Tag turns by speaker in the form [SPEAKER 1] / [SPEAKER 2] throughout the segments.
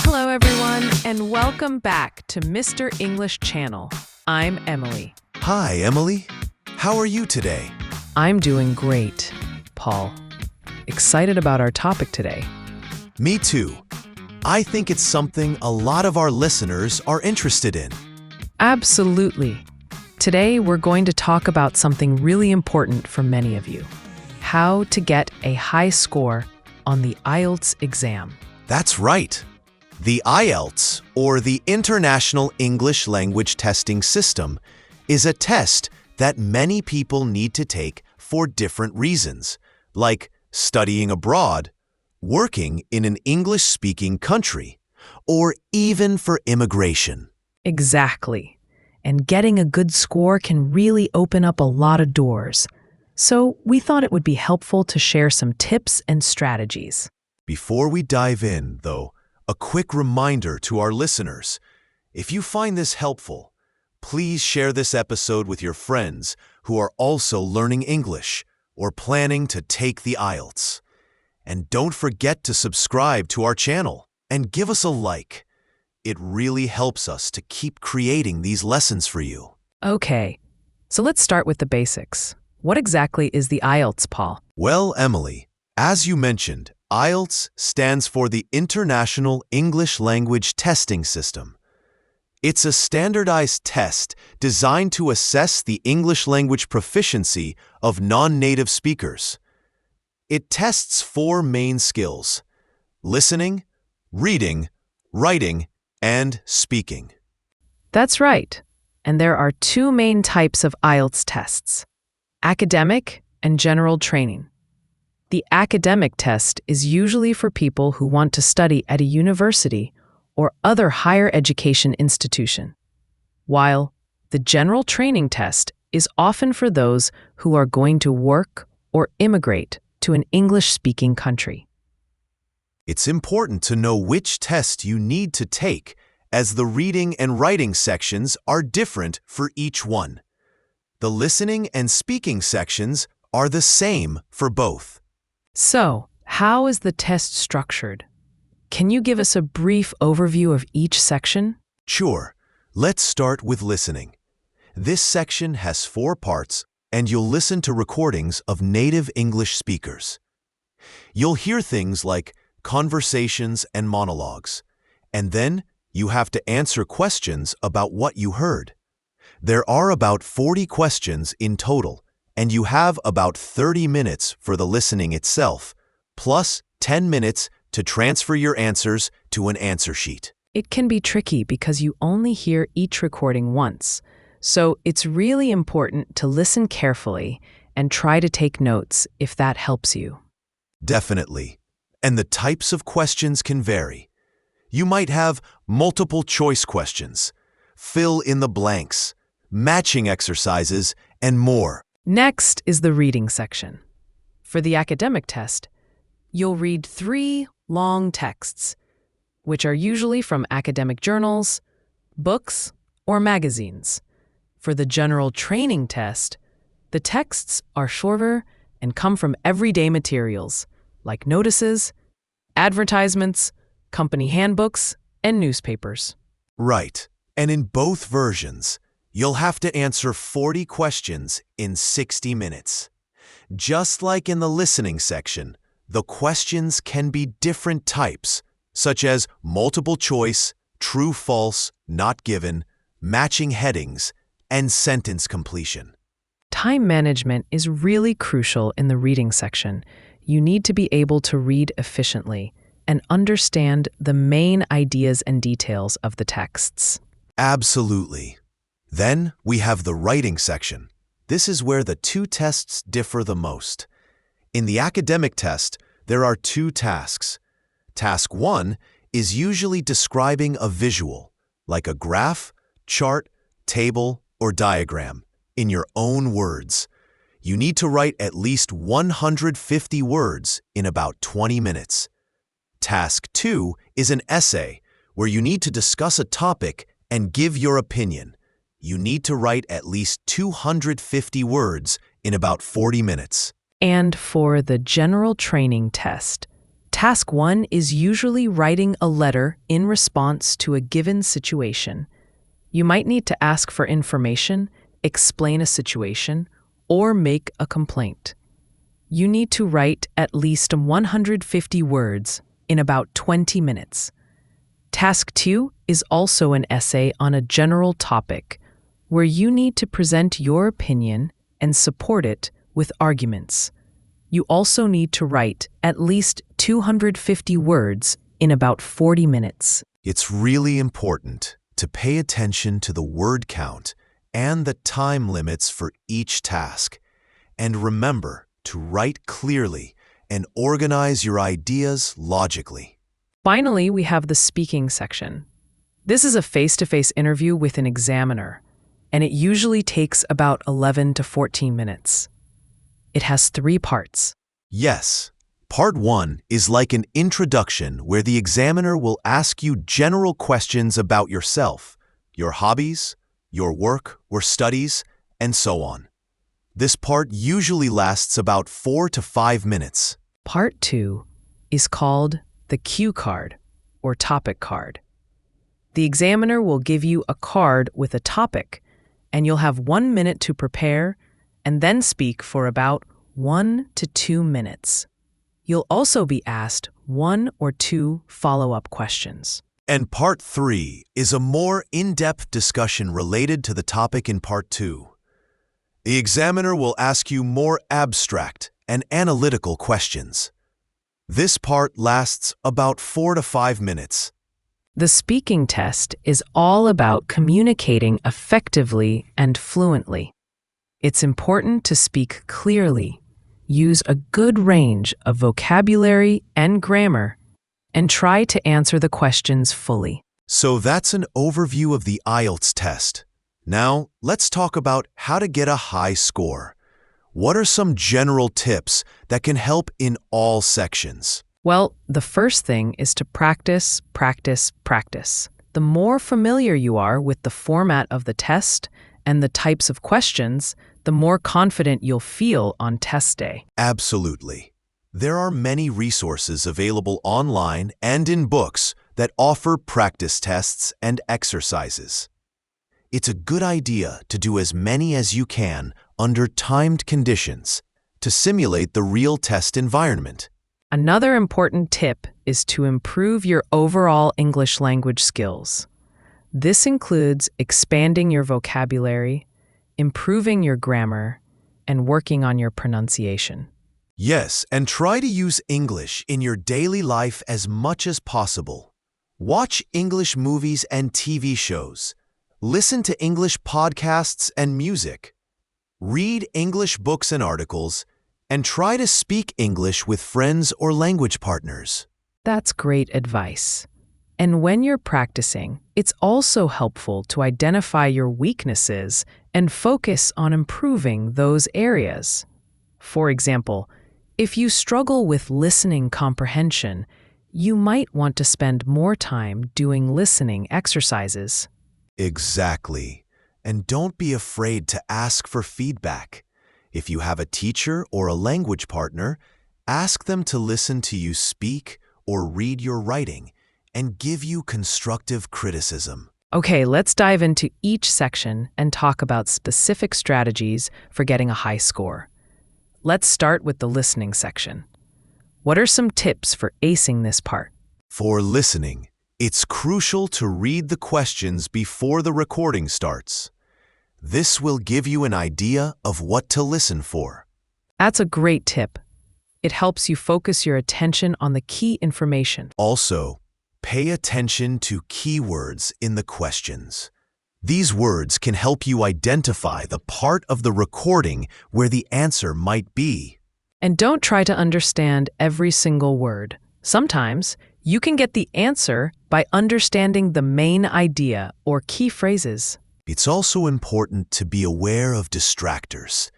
[SPEAKER 1] Hello, everyone, and welcome back to Mr. English Channel. I'm Emily.
[SPEAKER 2] Hi, Emily. How are you today?
[SPEAKER 1] I'm doing great, Paul. Excited about our topic today.
[SPEAKER 2] Me too. I think it's something a lot of our listeners are interested in.
[SPEAKER 1] Absolutely. Today, we're going to talk about something really important for many of you. How to get a high score on the IELTS exam.
[SPEAKER 2] That's right. The IELTS, or the International English Language Testing System, is a test that many people need to take for different reasons, like studying abroad, working in an English-speaking country, or even for immigration.
[SPEAKER 1] Exactly. And getting a good score can really open up a lot of doors. So we thought it would be helpful to share some tips and strategies.
[SPEAKER 2] Before we dive in, though, a quick reminder to our listeners. If you find this helpful, please share this episode with your friends who are also learning English or planning to take the IELTS. And don't forget to subscribe to our channel and give us a like. It really helps us to keep creating these lessons for you.
[SPEAKER 1] Okay, so let's start with the basics. What exactly is the IELTS, Paul?
[SPEAKER 2] Well, Emily, as you mentioned, IELTS stands for the International English Language Testing System. It's a standardized test designed to assess the English language proficiency of non-native speakers. It tests 4 main skills: listening, reading, writing, and speaking.
[SPEAKER 1] That's right. And there are 2 main types of IELTS tests: academic and general training. The academic test is usually for people who want to study at a university or other higher education institution, while the general training test is often for those who are going to work or immigrate to an English-speaking country.
[SPEAKER 2] It's important to know which test you need to take, as the reading and writing sections are different for each one. The listening and speaking sections are the same for both.
[SPEAKER 1] So, how is the test structured? Can you give us a brief overview of each section?
[SPEAKER 2] Sure. Let's start with listening. This section has 4 parts, and you'll listen to recordings of native English speakers. You'll hear things like conversations and monologues, and then you have to answer questions about what you heard. There are about 40 questions in total, and you have about 30 minutes for the listening itself, plus 10 minutes to transfer your answers to an answer sheet.
[SPEAKER 1] It can be tricky because you only hear each recording once, so it's really important to listen carefully and try to take notes if that helps you.
[SPEAKER 2] Definitely. And the types of questions can vary. You might have multiple choice questions, fill in the blanks, matching exercises, and more.
[SPEAKER 1] Next is the reading section. For the academic test, you'll read 3 long texts, which are usually from academic journals, books, or magazines. For the general training test, the texts are shorter and come from everyday materials, like notices, advertisements, company handbooks, and newspapers.
[SPEAKER 2] Right. And in both versions, you'll have to answer 40 questions in 60 minutes. Just like in the listening section, the questions can be different types, such as multiple choice, true, false, not given, matching headings, and sentence completion.
[SPEAKER 1] Time management is really crucial in the reading section. You need to be able to read efficiently and understand the main ideas and details of the texts.
[SPEAKER 2] Absolutely. Then we have the writing section. This is where the 2 tests differ the most. In the academic test, there are 2 tasks. Task 1 is usually describing a visual, like a graph, chart, table, or diagram, in your own words. You need to write at least 150 words in about 20 minutes. Task 2 is an essay, where you need to discuss a topic and give your opinion. You need to write at least 250 words in about 40 minutes.
[SPEAKER 1] And for the general training test, Task 1 is usually writing a letter in response to a given situation. You might need to ask for information, explain a situation, or make a complaint. You need to write at least 150 words in about 20 minutes. Task 2 is also an essay on a general topic where you need to present your opinion and support it with arguments. You also need to write at least 250 words in about 40 minutes.
[SPEAKER 2] It's really important to pay attention to the word count and the time limits for each task. And remember to write clearly and organize your ideas logically.
[SPEAKER 1] Finally, we have the speaking section. This is a face-to-face interview with an examiner, and it usually takes about 11 to 14 minutes. It has 3 parts.
[SPEAKER 2] Yes, part 1 is like an introduction where the examiner will ask you general questions about yourself, your hobbies, your work or studies, and so on. This part usually lasts about 4 to 5 minutes.
[SPEAKER 1] Part 2 is called the cue card or topic card. The examiner will give you a card with a topic, and you'll have 1 minute to prepare and then speak for about 1 to 2 minutes. You'll also be asked 1 or 2 follow-up questions.
[SPEAKER 2] And part 3 is a more in-depth discussion related to the topic in part 2. The examiner will ask you more abstract and analytical questions. This part lasts about 4 to 5 minutes.
[SPEAKER 1] The speaking test is all about communicating effectively and fluently. It's important to speak clearly, use a good range of vocabulary and grammar, and try to answer the questions fully.
[SPEAKER 2] So that's an overview of the IELTS test. Now, let's talk about how to get a high score. What are some general tips that can help in all sections?
[SPEAKER 1] Well, the first thing is to practice, practice, practice. The more familiar you are with the format of the test and the types of questions, the more confident you'll feel on test day.
[SPEAKER 2] Absolutely. There are many resources available online and in books that offer practice tests and exercises. It's a good idea to do as many as you can under timed conditions to simulate the real test environment.
[SPEAKER 1] Another important tip is to improve your overall English language skills. This includes expanding your vocabulary, improving your grammar, and working on your pronunciation.
[SPEAKER 2] Yes, and try to use English in your daily life as much as possible. Watch English movies and TV shows. Listen to English podcasts and music. Read English books and articles, and try to speak English with friends or language partners.
[SPEAKER 1] That's great advice. And when you're practicing, it's also helpful to identify your weaknesses and focus on improving those areas. For example, if you struggle with listening comprehension, you might want to spend more time doing listening exercises.
[SPEAKER 2] Exactly. And don't be afraid to ask for feedback. If you have a teacher or a language partner, ask them to listen to you speak or read your writing and give you constructive criticism.
[SPEAKER 1] Okay, let's dive into each section and talk about specific strategies for getting a high score. Let's start with the listening section. What are some tips for acing this part?
[SPEAKER 2] For listening, it's crucial to read the questions before the recording starts. This will give you an idea of what to listen for.
[SPEAKER 1] That's a great tip. It helps you focus your attention on the key information.
[SPEAKER 2] Also, pay attention to keywords in the questions. These words can help you identify the part of the recording where the answer might be.
[SPEAKER 1] And don't try to understand every single word. Sometimes, you can get the answer by understanding the main idea or key phrases.
[SPEAKER 2] It's also important to be aware of distractors.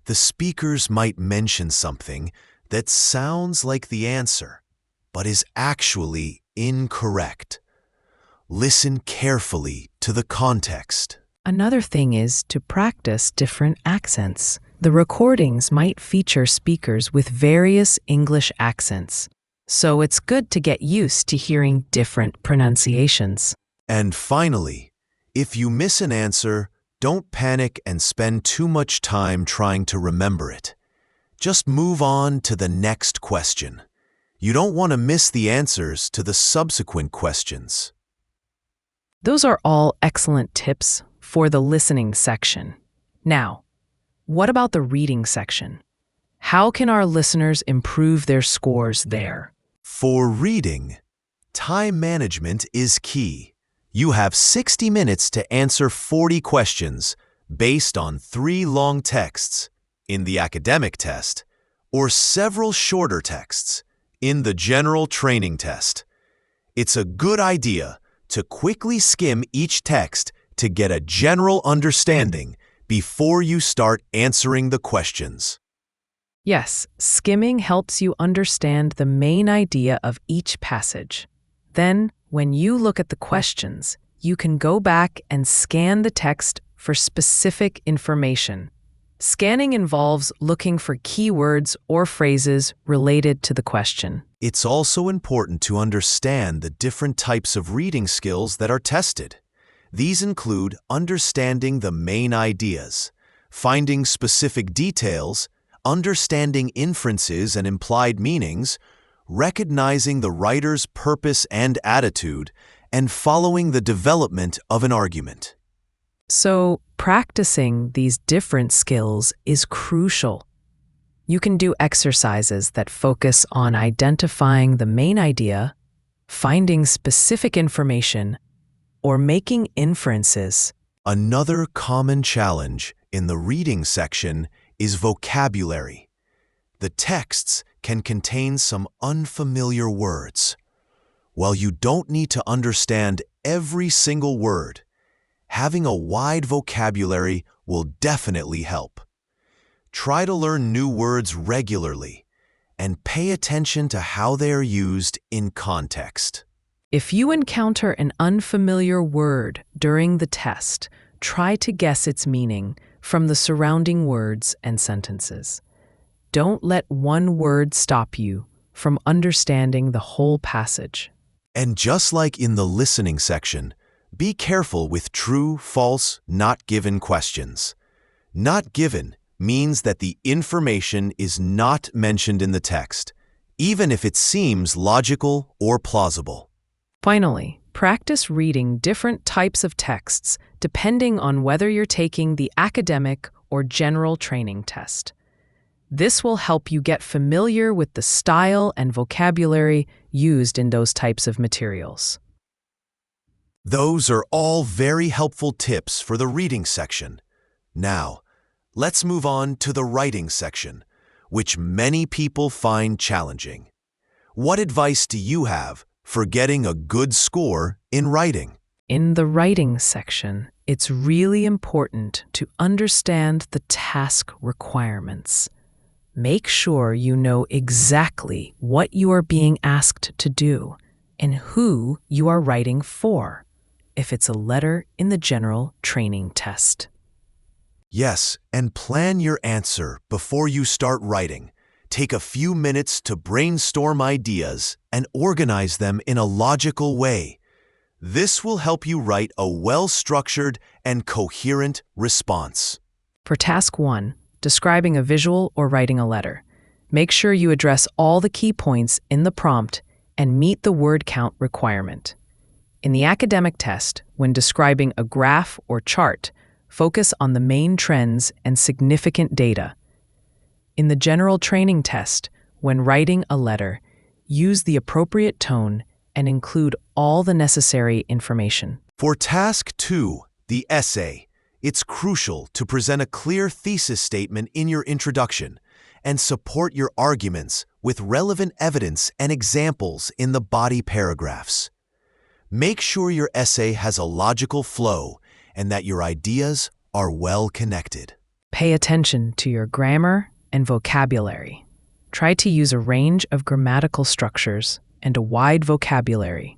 [SPEAKER 2] The speakers might mention something that sounds like the answer, but is actually incorrect. Listen carefully to the context.
[SPEAKER 1] Another thing is to practice different accents. The recordings might feature speakers with various English accents. so it's good to get used to hearing different pronunciations.
[SPEAKER 2] And finally, if you miss an answer, don't panic and spend too much time trying to remember it. Just move on to the next question. You don't want to miss the answers to the subsequent questions.
[SPEAKER 1] Those are all excellent tips for the listening section. Now, what about the reading section? How can our listeners improve their scores there?
[SPEAKER 2] For reading, time management is key. You have 60 minutes to answer 40 questions based on 3 long texts in the academic test or several shorter texts in the general training test. It's a good idea to quickly skim each text to get a general understanding before you start answering the questions.
[SPEAKER 1] Yes, skimming helps you understand the main idea of each passage. Then, when you look at the questions, you can go back and scan the text for specific information. Scanning involves looking for keywords or phrases related to the question.
[SPEAKER 2] It's also important to understand the different types of reading skills that are tested. These include understanding the main ideas, finding specific details, understanding inferences and implied meanings, recognizing the writer's purpose and attitude, and following the development of an argument.
[SPEAKER 1] So, practicing these different skills is crucial. You can do exercises that focus on identifying the main idea, finding specific information, or making inferences.
[SPEAKER 2] Another common challenge in the reading section is vocabulary. The texts can contain some unfamiliar words. While you don't need to understand every single word, having a wide vocabulary will definitely help. Try to learn new words regularly and pay attention to how they are used in context.
[SPEAKER 1] If you encounter an unfamiliar word during the test, try to guess its meaning from the surrounding words and sentences. Don't let one word stop you from understanding the whole passage.
[SPEAKER 2] And just like in the listening section, be careful with true, false, not given questions. Not given means that the information is not mentioned in the text, even if it seems logical or plausible.
[SPEAKER 1] Finally, practice reading different types of texts depending on whether you're taking the academic or general training test. This will help you get familiar with the style and vocabulary used in those types of materials.
[SPEAKER 2] Those are all very helpful tips for the reading section. Now, let's move on to the writing section, which many people find challenging. What advice do you have for getting a good score in writing?
[SPEAKER 1] In the writing section, it's really important to understand the task requirements. Make sure you know exactly what you are being asked to do and who you are writing for, if it's a letter in the general training test.
[SPEAKER 2] Yes, and plan your answer before you start writing. Take a few minutes to brainstorm ideas and organize them in a logical way. This will help you write a well-structured and coherent response.
[SPEAKER 1] For task 1, describing a visual or writing a letter, make sure you address all the key points in the prompt and meet the word count requirement. In the academic test, when describing a graph or chart, focus on the main trends and significant data. In the general training test, when writing a letter, use the appropriate tone and include all the necessary information.
[SPEAKER 2] For task 2, the essay, it's crucial to present a clear thesis statement in your introduction and support your arguments with relevant evidence and examples in the body paragraphs. Make sure your essay has a logical flow and that your ideas are well connected.
[SPEAKER 1] Pay attention to your grammar and vocabulary. Try to use a range of grammatical structures and a wide vocabulary,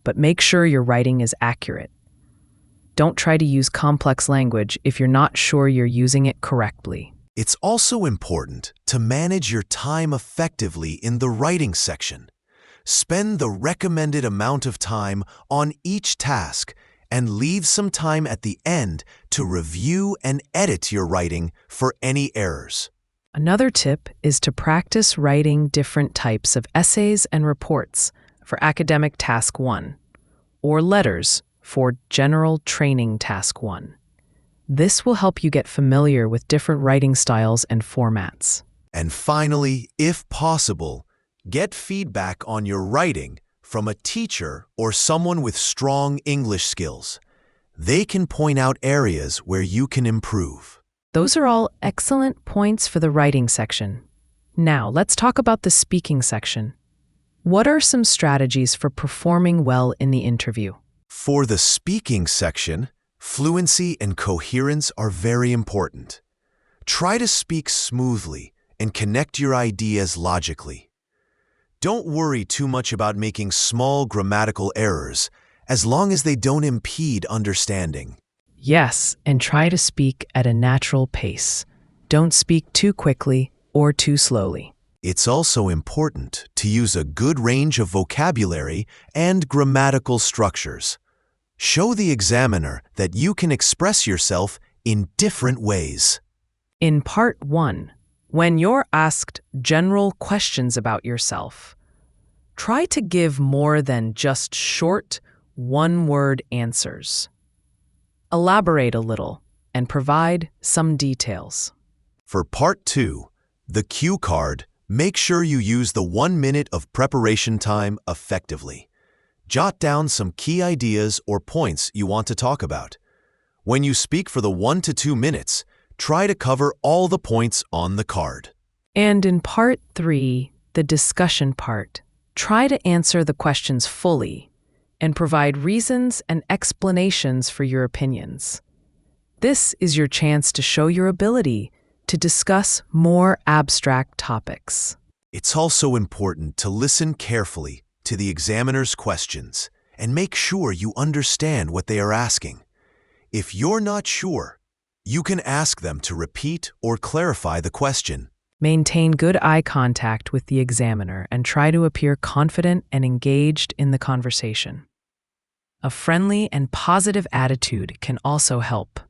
[SPEAKER 1] but make sure your writing is accurate. Don't try to use complex language if you're not sure you're using it correctly.
[SPEAKER 2] It's also important to manage your time effectively in the writing section. Spend the recommended amount of time on each task and leave some time at the end to review and edit your writing for any errors.
[SPEAKER 1] Another tip is to practice writing different types of essays and reports for academic task 1, or letters for general training task 1. This will help you get familiar with different writing styles and formats.
[SPEAKER 2] And finally, if possible, get feedback on your writing from a teacher or someone with strong English skills. They can point out areas where you can improve.
[SPEAKER 1] Those are all excellent points for the writing section. Now, let's talk about the speaking section. What are some strategies for performing well in the interview?
[SPEAKER 2] For the speaking section, fluency and coherence are very important. Try to speak smoothly and connect your ideas logically. Don't worry too much about making small grammatical errors, as long as they don't impede understanding.
[SPEAKER 1] Yes, and try to speak at a natural pace. Don't speak too quickly or too slowly.
[SPEAKER 2] It's also important to use a good range of vocabulary and grammatical structures. Show the examiner that you can express yourself in different ways.
[SPEAKER 1] In Part 1, when you're asked general questions about yourself, try to give more than just short, one-word answers. Elaborate a little and provide some details.
[SPEAKER 2] For Part 2, the cue card, make sure you use the 1 minute of preparation time effectively. Jot down some key ideas or points you want to talk about. When you speak for the 1 to 2 minutes, try to cover all the points on the card.
[SPEAKER 1] And in Part 3, the discussion part, try to answer the questions fully and provide reasons and explanations for your opinions. This is your chance to show your ability to discuss more abstract topics.
[SPEAKER 2] It's also important to listen carefully to the examiner's questions and make sure you understand what they are asking. If you're not sure, you can ask them to repeat or clarify the question.
[SPEAKER 1] Maintain good eye contact with the examiner and try to appear confident and engaged in the conversation. A friendly and positive attitude can also help.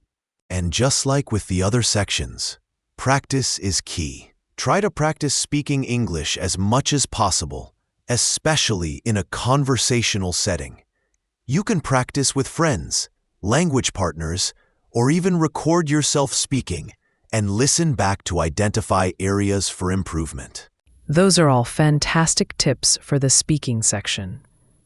[SPEAKER 2] And just like with the other sections, practice is key. Try to practice speaking English as much as possible, especially in a conversational setting. You can practice with friends, language partners, or even record yourself speaking and listen back to identify areas for improvement.
[SPEAKER 1] Those are all fantastic tips for the speaking section.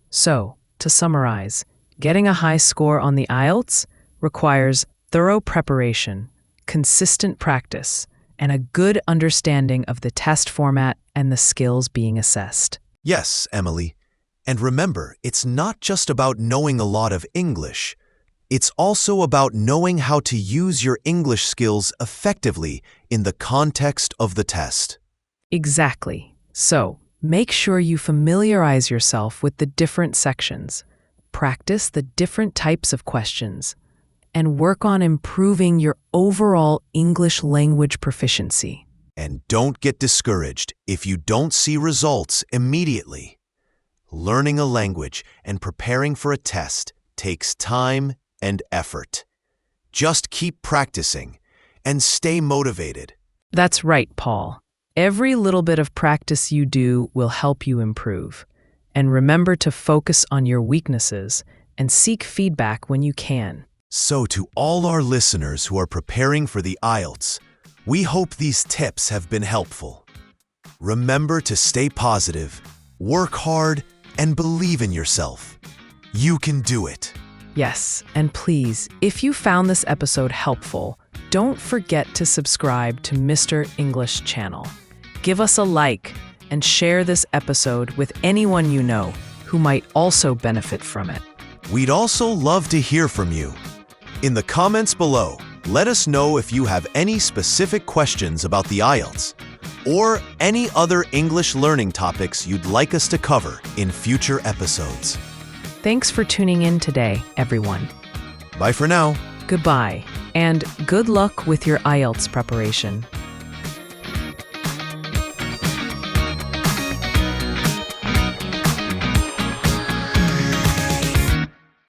[SPEAKER 1] So, to summarize, getting a high score on the IELTS requires thorough preparation, consistent practice, and a good understanding of the test format and the skills being assessed.
[SPEAKER 2] Yes, Emily. And remember, it's not just about knowing a lot of English. It's also about knowing how to use your English skills effectively in the context of the test.
[SPEAKER 1] Exactly. So, make sure you familiarize yourself with the different sections, practice the different types of questions, and work on improving your overall English language proficiency.
[SPEAKER 2] And don't get discouraged if you don't see results immediately. Learning a language and preparing for a test takes time and effort. Just keep practicing and stay motivated.
[SPEAKER 1] That's right, Paul. Every little bit of practice you do will help you improve. And remember to focus on your weaknesses and seek feedback when you can.
[SPEAKER 2] So to all our listeners who are preparing for the IELTS, we hope these tips have been helpful. Remember to stay positive, work hard, and believe in yourself. You can do it.
[SPEAKER 1] Yes, and please, if you found this episode helpful, don't forget to subscribe to Mr. English channel. Give us a like and share this episode with anyone you know who might also benefit from it.
[SPEAKER 2] We'd also love to hear from you. In the comments below, let us know if you have any specific questions about the IELTS or any other English learning topics you'd like us to cover in future episodes.
[SPEAKER 1] Thanks for tuning in today, everyone.
[SPEAKER 2] Bye for now.
[SPEAKER 1] Goodbye, and good luck with your IELTS preparation.